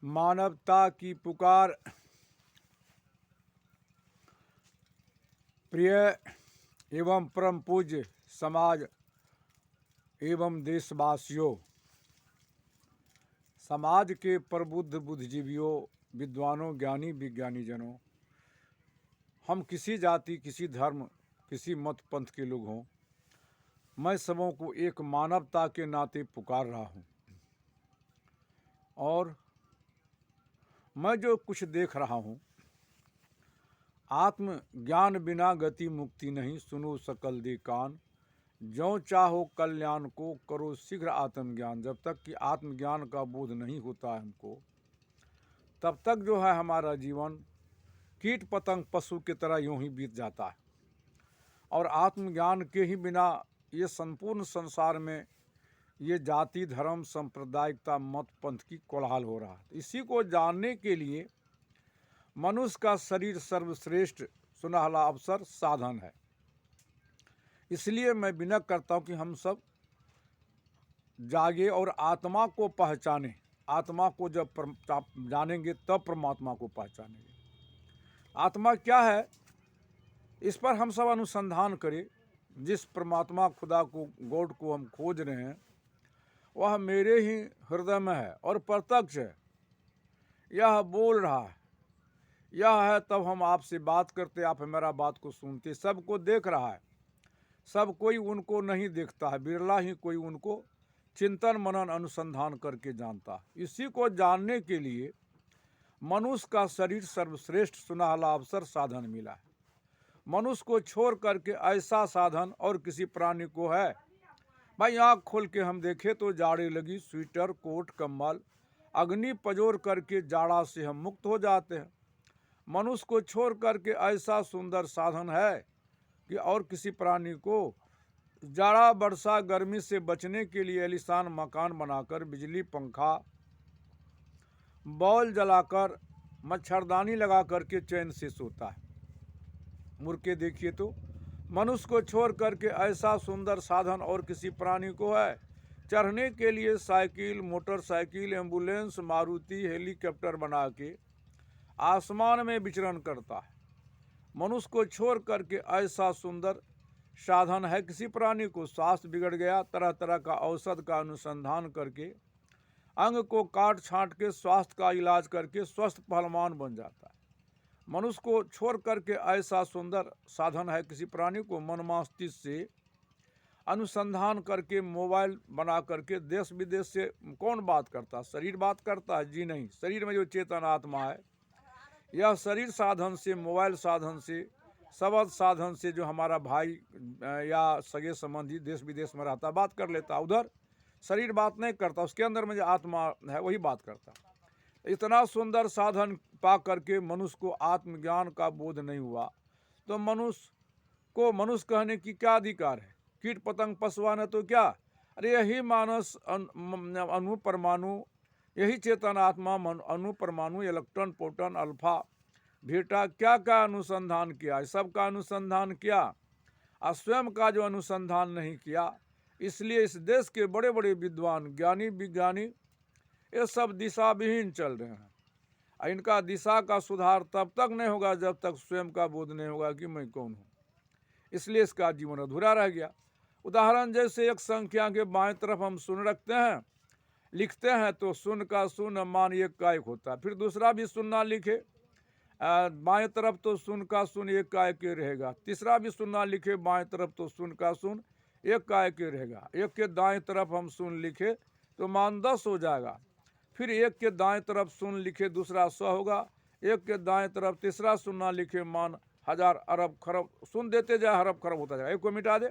मानवता की पुकार। प्रिय एवं परम पूज्य समाज एवं देशवासियों, समाज के प्रबुद्ध बुद्धिजीवियों, विद्वानों, ज्ञानी विज्ञानी जनों, हम किसी जाति, किसी धर्म, किसी मत पंथ के लोग हों, मैं सबों को एक मानवता के नाते पुकार रहा हूँ। और मैं जो कुछ देख रहा हूँ, आत्म ज्ञान बिना गति मुक्ति नहीं, सुनो सकल दे कान, जो चाहो कल्याण को करो शीघ्र आत्मज्ञान। जब तक कि आत्मज्ञान का बोध नहीं होता है हमको, तब तक जो है हमारा जीवन कीट पतंग पशु की तरह यूं ही बीत जाता है। और आत्मज्ञान के ही बिना ये संपूर्ण संसार में ये जाति, धर्म, सांप्रदायिकता, मत पंथ की कोलाहल हो रहा है। इसी को जानने के लिए मनुष्य का शरीर सर्वश्रेष्ठ सुनहला अवसर साधन है। इसलिए मैं विनय करता हूँ कि हम सब जागे और आत्मा को पहचाने। आत्मा को जब जानेंगे तब परमात्मा को पहचानेंगे। आत्मा क्या है, इस पर हम सब अनुसंधान करें। जिस परमात्मा खुदा को, गॉड को हम खोज रहे हैं, वह मेरे ही हृदय में है और प्रत्यक्ष है। यह बोल रहा है, यह है, तब हम आपसे बात करते, आप हमारा बात को सुनते। सबको देख रहा है, सब कोई उनको नहीं देखता है, बिरला ही कोई उनको चिंतन मनन अनुसंधान करके जानता है। इसी को जानने के लिए मनुष्य का शरीर सर्वश्रेष्ठ सुनहला अवसर साधन मिला है। मनुष्य को छोड़ करके ऐसा साधन और किसी प्राणी को है? भाई आँख खोल के हम देखें तो जाड़े लगी स्वेटर, कोट, कंबल, अग्नि पजोर करके जाड़ा से हम मुक्त हो जाते हैं। मनुष्य को छोड़ करके ऐसा सुंदर साधन है कि और किसी प्राणी को जाड़ा, वर्षा, गर्मी से बचने के लिए आलीशान मकान बनाकर, बिजली, पंखा, बॉल जलाकर, मच्छरदानी लगा करके चैन से सोता है। मुड़ के देखिए तो मनुष्य को छोड़ करके ऐसा सुंदर साधन और किसी प्राणी को है? चढ़ने के लिए cycle, motorcycle, ambulance, Maruti, helicopter बना के आसमान में विचरण करता है। मनुष्य को छोड़ करके ऐसा सुंदर साधन है किसी प्राणी को? स्वास्थ्य बिगड़ गया, तरह तरह का औषध का अनुसंधान करके, अंग को काट छांट के स्वास्थ्य का इलाज करके स्वस्थ पहलवान बन जाता है। मनुष्य को छोड़ करके ऐसा सुंदर साधन है किसी प्राणी को? मन मस्तिष्क से अनुसंधान करके, मोबाइल बना करके देश विदेश से कौन बात करता है? शरीर बात करता है? जी नहीं। शरीर में जो चेतन आत्मा है, यह शरीर साधन से, मोबाइल साधन से, शब्द साधन से जो हमारा भाई या सगे संबंधी देश विदेश में रहता बात कर लेता, उधर शरीर बात नहीं करता, उसके अंदर में जो आत्मा है वही बात करता। इतना सुंदर साधन पा करके मनुष्य को आत्मज्ञान का बोध नहीं हुआ, तो मनुष्य को मनुष्य कहने की क्या अधिकार है? कीट पतंग पशुआन है तो क्या? अरे यही मानस अणु परमाणु, यही चेतन आत्मा अणु परमाणु, इलेक्ट्रॉन, प्रोटॉन, अल्फा, बीटा, क्या क्या अनुसंधान किया है? सबका अनुसंधान किया, और स्वयं का जो अनुसंधान नहीं किया। इसलिए इस देश के बड़े बड़े विद्वान, ज्ञानी विज्ञानी, ये सब दिशा विहीन चल रहे हैं। इनका दिशा का सुधार तब तक नहीं होगा जब तक स्वयं का बोध नहीं होगा कि मैं कौन हूँ। इसलिए इसका जीवन अधूरा रह गया। उदाहरण जैसे एक संख्या के बाएं तरफ हम शून्य रखते हैं, लिखते हैं तो शून्य का शून्य मान एक का एक होता है। फिर दूसरा भी शून्य लिखे बाएं तरफ तो शून्य का शून्य एक का एक रहेगा। तीसरा भी शून्य लिखे बाएं तरफ तो शून्य का शून्य एक का एक रहेगा। एक के दाएं तरफ हम शून्य लिखे तो मान 10 हो जाएगा। फिर एक के दाएं तरफ शून्य लिखे दूसरा 100 होगा। एक के दाएं तरफ तीसरा शून्य लिखे मान 1000 अरब खरब, शून्य देते जाए अरब खरब होता जाएगा। एक को मिटा दे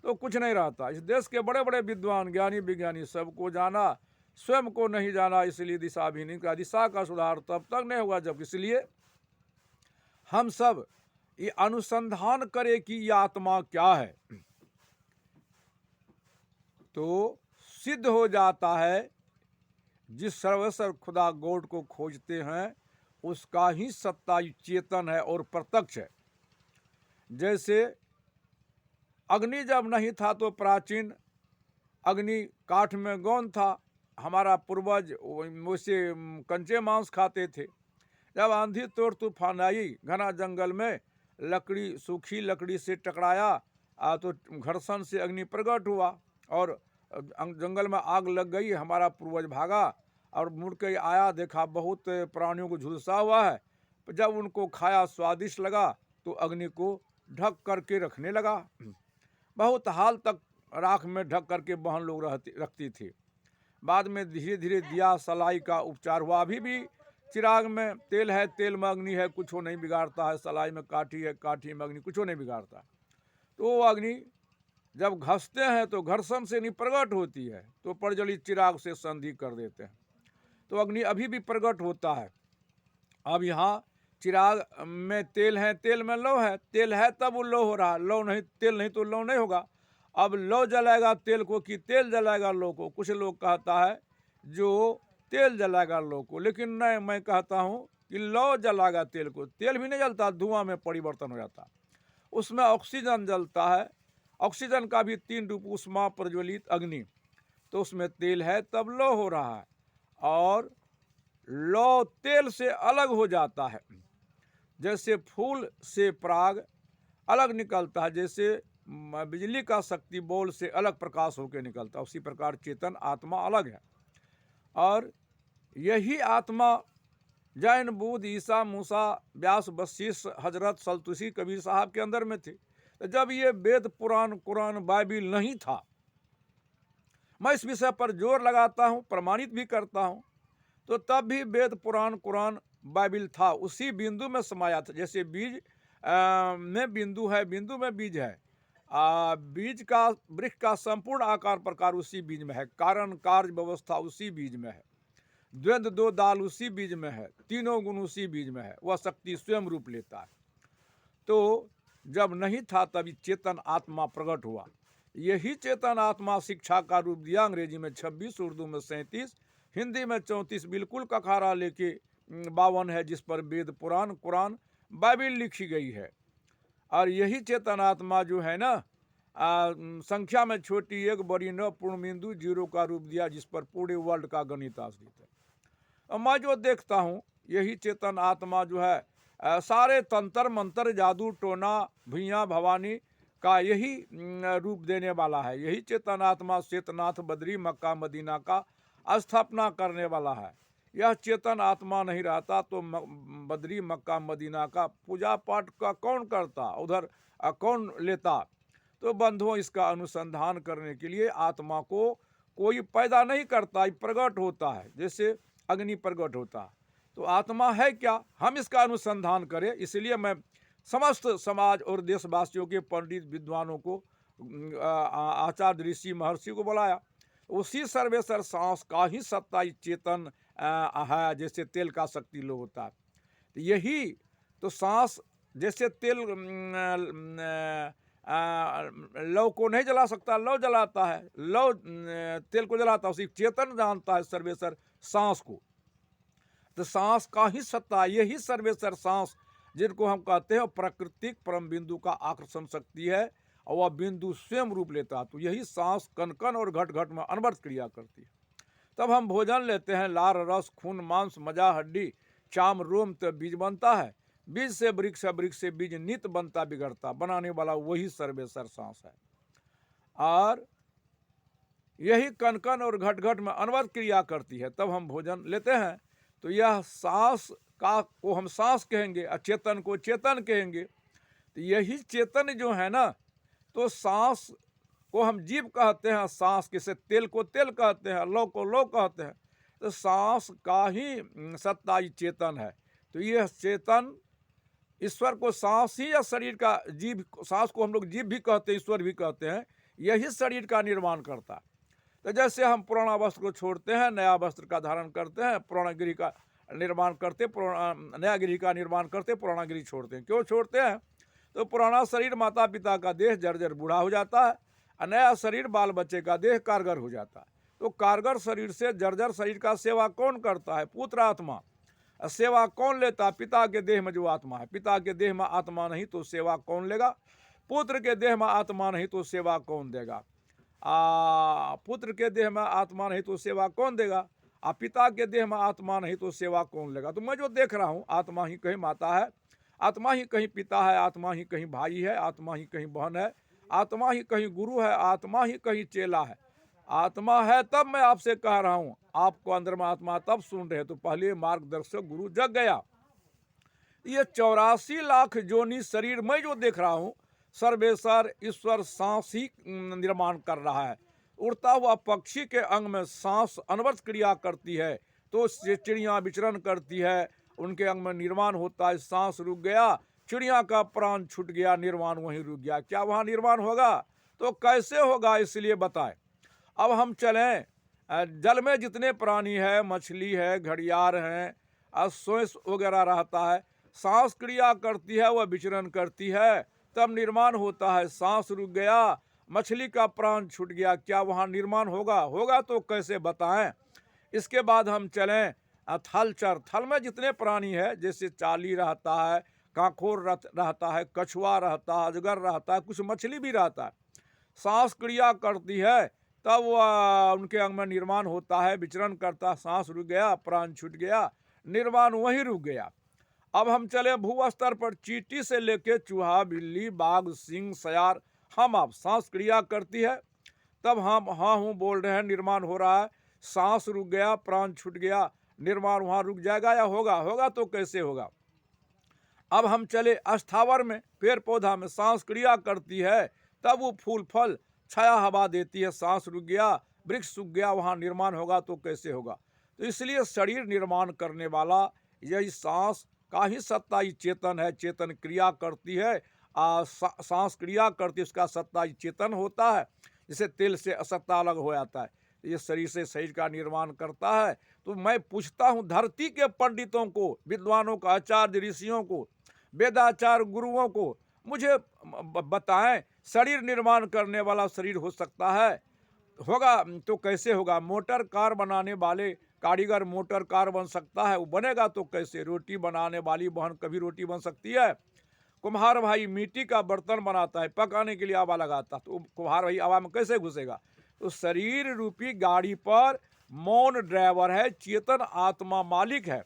तो कुछ नहीं रहता। इस देश के बड़े बड़े विद्वान, ज्ञानी विज्ञानी सबको जाना, स्वयं को नहीं जाना, इसलिए दिशा भी नहीं का। दिशा का सुधार तब तक नहीं होगा जब, इसलिए हम सब ये अनुसंधान करें कि ये आत्मा क्या है। तो सिद्ध हो जाता है जिस सर्वेश्वर खुदा गॉड को खोजते हैं उसका ही सत्ता चेतन है और प्रत्यक्ष है। जैसे अग्नि जब नहीं था तो प्राचीन अग्नि काठ में गौन था, हमारा पूर्वज वैसे कंचे मांस खाते थे। जब आंधी तोड़ तूफान आई, घना जंगल में लकड़ी, सूखी लकड़ी से टकराया तो घर्षण से अग्नि प्रकट हुआ और जंगल में आग लग गई। हमारा पूर्वज भागा और मुड़ के आया, देखा बहुत प्राणियों को झुलसा हुआ है। जब उनको खाया, स्वादिष्ट लगा तो अग्नि को ढक करके रखने लगा। बहुत हाल तक राख में ढक करके बहन लोग रखती थी। बाद में धीरे धीरे दिया सलाई का उपचार हुआ। अभी भी चिराग में तेल है, तेल में अग्नि है, कुछ नहीं बिगाड़ता है। सलाई में काठी है, काठी में अग्नि कुछ नहीं बिगाड़ता। तो वो अग्नि जब घसते हैं तो घर्षण से नहीं प्रकट होती है, तो प्रज्वलित चिराग से संधि कर देते हैं, तो अग्नि अभी भी प्रकट होता है। अब यहाँ चिराग में तेल है, तेल में लौ है, तेल है तब वो लौ हो रहा है, लौ नहीं, तेल नहीं तो लौ नहीं होगा। अब लौ जलाएगा तेल को कि तेल जलाएगा लौ को? कुछ लोग कहता है जो तेल जलाएगा लौ को, लेकिन नहीं, मैं कहता हूँ कि लौ जलाएगा तेल को। तेल भी नहीं जलता, धुआं में परिवर्तन हो जाता, उसमें ऑक्सीजन जलता है। ऑक्सीजन का भी 3 रूप, उष्मा, प्रज्वलित, अग्नि। तो उसमें तेल है तब लौ हो रहा है, और लौ तेल से अलग हो जाता है। जैसे फूल से पराग अलग निकलता है, जैसे बिजली का शक्ति बॉल से अलग प्रकाश होकर निकलता है, उसी प्रकार चेतन आत्मा अलग है। और यही आत्मा जैन, बुद्ध, ईसा, मूसा, व्यास, वशिष्ठ, हजरत, सल्तुसी, कबीर साहब के अंदर में थे। तो जब ये वेद, पुराण, कुरान, बाइबिल नहीं था, मैं इस विषय पर जोर लगाता हूँ, प्रमाणित भी करता हूँ, तो तब भी वेद, पुराण, कुरान, बाइबिल था, उसी बिंदु में समाया था। जैसे बीज में बिंदु है, बिंदु में बीज है। बीज का, वृक्ष का संपूर्ण आकार प्रकार उसी बीज में है, कारण कार्य व्यवस्था उसी बीज में है, द्वंद्व 2 दाल उसी बीज में है, तीनों गुण उसी बीज में है, वह शक्ति स्वयं रूप लेता है। तो जब नहीं था तभी चेतन आत्मा प्रकट हुआ। यही चेतन आत्मा शिक्षा का रूप दिया। अंग्रेजी में 26, उर्दू में 37, हिंदी में 34, बिल्कुल कखारा लेके 52 है, जिस पर वेद, पुराण, कुरान, बाइबिल लिखी गई है। और यही चेतन आत्मा जो है ना, संख्या में छोटी, एक बड़ी, न पूर्ण बिंदु, 0 का रूप दिया, जिस पर पूरे वर्ल्ड का गणित आश्रित है। और मैं जो देखता हूँ, यही चेतन आत्मा जो है सारे तंत्र मंत्र, जादू टोना, भैया भवानी का यही रूप देने वाला है। यही चेतन आत्मा श्वेतनाथ, बद्री, मक्का, मदीना का स्थापना करने वाला है। यह चेतन आत्मा नहीं रहता तो बद्री, मक्का, मदीना का पूजा पाठ का कौन करता, उधर कौन लेता? तो बंधुओं, इसका अनुसंधान करने के लिए आत्मा को कोई पैदा नहीं करता, प्रकट होता है, जैसे अग्नि प्रकट होता। तो आत्मा है क्या, हम इसका अनुसंधान करें। इसलिए मैं समस्त समाज और देशवासियों के पंडित विद्वानों को, आचार्य, ऋषि, महर्षि को बुलाया। उसी सर्वेश्वर सांस का ही सत्ता चेतन है, जैसे तेल का शक्ति लो होता है। तो यही तो सांस, जैसे तेल लौ को नहीं जला सकता, लौ जलाता है, लौ तेल को जलाता है, उसी चेतन जानता है सर्वेश्वर सांस को। तो सांस का ही सत्ता, यही सर्वेश्वर सांस, जिनको हम कहते हैं प्राकृतिक परम बिंदु का आकर्षण शक्ति है, और वह बिंदु स्वयं रूप लेता है। तो यही सांस कण कण और घट घट में अनवरत क्रिया करती है। तब हम भोजन लेते हैं, लार, रस, खून, मांस, मजा, हड्डी, चाम, रोम, तो बीज बनता है। बीज से वृक्ष, वृक्ष से बीज, नित बनता बिगड़ता, बनाने वाला वही सर्वेश्वर सांस है। और यही कण कण और घट घट में अनवरत क्रिया करती है। तब हम भोजन लेते हैं, तो यह सांस का को हम सांस कहेंगे, और चेतन को चेतन कहेंगे। तो यही चेतन जो है ना, तो सांस को हम जीव कहते हैं, सांस किसे, तेल को तेल कहते हैं, लौ को लौ कहते हैं। तो सांस का ही सत्ता ही चेतन है। तो यह चेतन ईश्वर को, सांस ही या शरीर का, जीव, सांस को हम लोग जीव भी कहते हैं, ईश्वर भी कहते हैं, यही शरीर का निर्माण करता है। तो जैसे हम पुराना वस्त्र को छोड़ते हैं, नया वस्त्र का धारण करते हैं, पुराना गिरी का निर्माण करते, नया गिरी का निर्माण करते, पुराना गिरी छोड़ते हैं। क्यों छोड़ते हैं? तो पुराना शरीर माता पिता का देह जर्जर बूढ़ा हो जाता है, और नया शरीर बाल बच्चे का देह कारगर हो जाता है। तो कारगर शरीर से जर्जर शरीर का सेवा कौन करता है? पुत्र आत्मा। सेवा कौन लेता? पिता के देह में जो आत्मा है। पिता के देह में आत्मा नहीं तो सेवा कौन लेगा? पुत्र के देह में आत्मा नहीं तो सेवा कौन देगा? पुत्र के देह में आत्मा नहीं तो सेवा कौन देगा, पिता के देह में आत्मा नहीं तो सेवा कौन लेगा। तो मैं जो देख रहा हूँ, आत्मा ही कहीं माता है, आत्मा ही कहीं पिता है, आत्मा ही कहीं भाई है, आत्मा ही कहीं बहन है, आत्मा ही कहीं गुरु है, आत्मा ही कहीं चेला है। आत्मा है तब मैं आपसे कह रहा हूँ, आपको अंदर में आत्मा तब सुन रहे, तो पहले मार्गदर्शक गुरु जग गया। ये 84 लाख जोनी शरीर मैं जो देख रहा हूँ, सर्वेश्वर ईश्वर सांस ही निर्माण कर रहा है। उड़ता हुआ पक्षी के अंग में सांस अनवरत क्रिया करती है, तो चिड़िया विचरण करती है, उनके अंग में निर्माण होता है। सांस रुक गया, चिड़िया का प्राण छूट गया, निर्माण वहीं रुक गया। क्या वहाँ निर्माण होगा? तो कैसे होगा, इसलिए बताए। अब हम चलें, जल में जितने प्राणी है, मछली है, घड़ियाल हैं, सोस वगैरह रहता है, सांस क्रिया करती है, वह विचरण करती है, तब निर्माण होता है। सांस रुक गया, मछली का प्राण छूट गया, क्या वहाँ निर्माण होगा? होगा तो कैसे बताएं। इसके बाद हम चलें थलचर। थल में जितने प्राणी है, जैसे चाली रहता है, कांकोर रहता है, कछुआ रहता है, अजगर रहता है, कुछ मछली भी रहता है। सांस क्रिया करती है, तब उनके अंग में निर्माण होता है, विचरण करता, सांस रुक गया, प्राण छूट गया, निर्माण वहीं रुक गया। अब हम चले भू स्तर पर। चींटी से लेके चूहा, बिल्ली, बाघ, सिंह, सयार, हम आप सांस क्रिया करती है, तब हम हाँ हूँ बोल रहे हैं, निर्माण हो रहा है। सांस रुक गया, प्राण छूट गया, निर्माण वहाँ रुक जाएगा या होगा? होगा तो कैसे होगा। अब हम चले अस्थावर में, पेड़ पौधा में सांस क्रिया करती है, तब वो फूल फल छाया हवा देती है। सांस रुक गया, वृक्ष सूख गया, वहाँ निर्माण होगा तो कैसे होगा। तो इसलिए शरीर निर्माण करने वाला यही सांस का ही सत्ता ही चेतन है। चेतन क्रिया करती है, सांस क्रिया करती है, उसका सत्ता ही चेतन होता है। जैसे तेल से असत्ता अलग हो जाता है, ये शरीर से शरीर का निर्माण करता है। तो मैं पूछता हूँ धरती के पंडितों को, विद्वानों को, आचार्य ऋषियों को, वेदाचार गुरुओं को, मुझे बताएं, शरीर निर्माण करने वाला शरीर हो सकता है? होगा तो कैसे होगा। मोटर कार बनाने वाले कारीगर मोटर कार बन सकता है, वो बनेगा तो कैसे। रोटी बनाने वाली बहन कभी रोटी बन सकती है? कुम्हार भाई मिट्टी का बर्तन बनाता है, पकाने के लिए आवा लगाता, तो कुम्हार भाई आवा में कैसे घुसेगा। तो शरीर रूपी गाड़ी पर मौन ड्राइवर है, चेतन आत्मा मालिक है।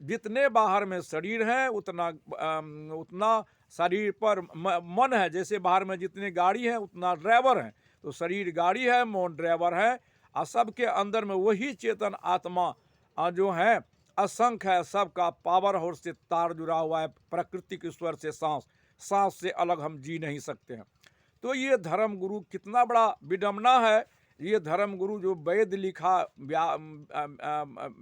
जितने बाहर में शरीर है, उतना शरीर पर मन है। जैसे बाहर में जितने गाड़ी है, उतना ड्राइवर है। तो शरीर गाड़ी है, मौन ड्राइवर है, और सबके अंदर में वही चेतन आत्मा जो है असंख्य है। सबका पावर हाउस से तार जुड़ा हुआ है, प्राकृतिक ईश्वर से। सांस से अलग हम जी नहीं सकते हैं। तो ये धर्म गुरु कितना बड़ा विडम्बना है। ये धर्म गुरु जो वेद लिखा,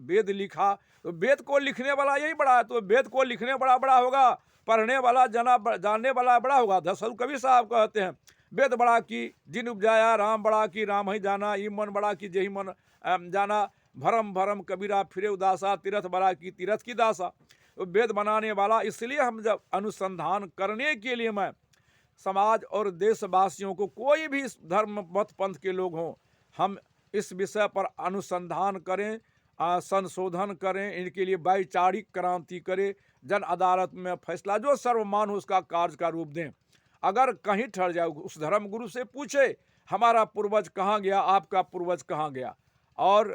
वेद लिखा, तो वेद को लिखने वाला यही बड़ा है, तो वेद को लिखने बड़ा बड़ा होगा, पढ़ने वाला जानने वाला बड़ा होगा। दरअसल कवि साहब कहते हैं, वेद बड़ा की जिन उपजाया, राम बड़ा की राम ही जाना, ई मन बड़ा की जही मन जाना, भरम भरम कबीरा फिरे उदासा, तीरथ बड़ा की तीरथ की दासा। तो वेद बनाने वाला। इसलिए हम जब अनुसंधान करने के लिए, मैं समाज और देशवासियों को, कोई भी धर्म मत पंथ के लोग हों, हम इस विषय पर अनुसंधान करें, संशोधन करें, इनके लिए वैचारिक क्रांति करें, जन अदालत में फैसला जो सर्वमान्य हो उसका कार्य का रूप दें। अगर कहीं ठहर जाए, उस धर्म गुरु से पूछे हमारा पूर्वज कहाँ गया, आपका पूर्वज कहाँ गया, और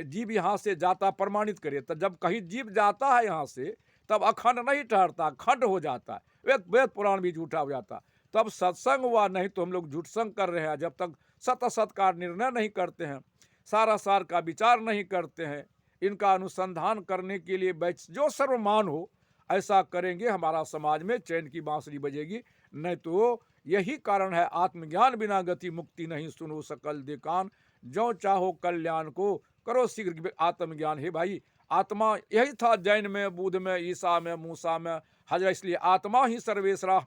जीव यहाँ से जाता प्रमाणित करिए। तो जब कहीं जीव जाता है यहाँ से, तब अखंड नहीं ठहरता, खंड हो जाता है, वेद पुराण भी झूठा हो जाता। तब सत्संग हुआ, नहीं तो हम लोग झूठ संग कर रहे हैं। जब तक सत असत का निर्णय नहीं करते हैं, सारा सार का विचार नहीं करते हैं, इनका अनुसंधान करने के लिए जो सर्वमान हो ऐसा करेंगे, हमारा समाज में चैन की बांसुरी बजेगी। नहीं तो यही कारण है, आत्मज्ञान बिना गति मुक्ति नहीं, सुनो सकल देकान, जो चाहो कल्याण को करो शीघ्र आत्मज्ञान। है भाई, आत्मा यही था जैन में, बुद्ध में, ईसा में, मूसा में, हजरत। इसलिए आत्मा ही सर्वेश्वरा,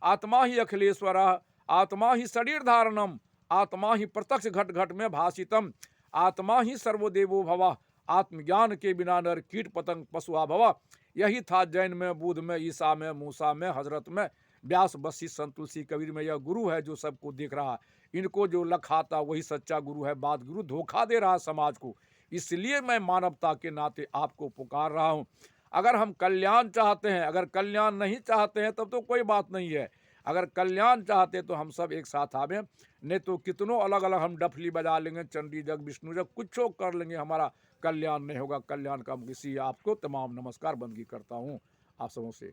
आत्मा ही अखिलेश्वरा, आत्मा ही शरीर धारणम, आत्मा ही प्रत्यक्ष घट घट में भाषितम, आत्मा ही सर्वदेवो भवा, आत्मज्ञान के बिना नर कीट पतंग पशुआ भवा। यही था जैन में, बुद्ध में, ईसा में, मूसा में, हजरत में, व्यास, वशिष्ठ, संत, तुलसी, कबीर में। यह गुरु है जो सबको देख रहा है। इनको जो लखाता वही सच्चा गुरु है। बात गुरु धोखा दे रहा है समाज को। इसलिए मैं मानवता के नाते आपको पुकार रहा हूँ। अगर हम कल्याण चाहते हैं, अगर कल्याण नहीं चाहते हैं, तब तो कोई बात नहीं है। अगर कल्याण चाहते तो हम सब एक साथ आवें, नहीं तो कितनों अलग अलग हम डफली बजा लेंगे, चंडी जग विष्णु जग कुछ कर लेंगे, हमारा कल्याण नहीं होगा। कल्याण का किसी आपको तमाम नमस्कार बंदगी करता हूँ आप सबों से।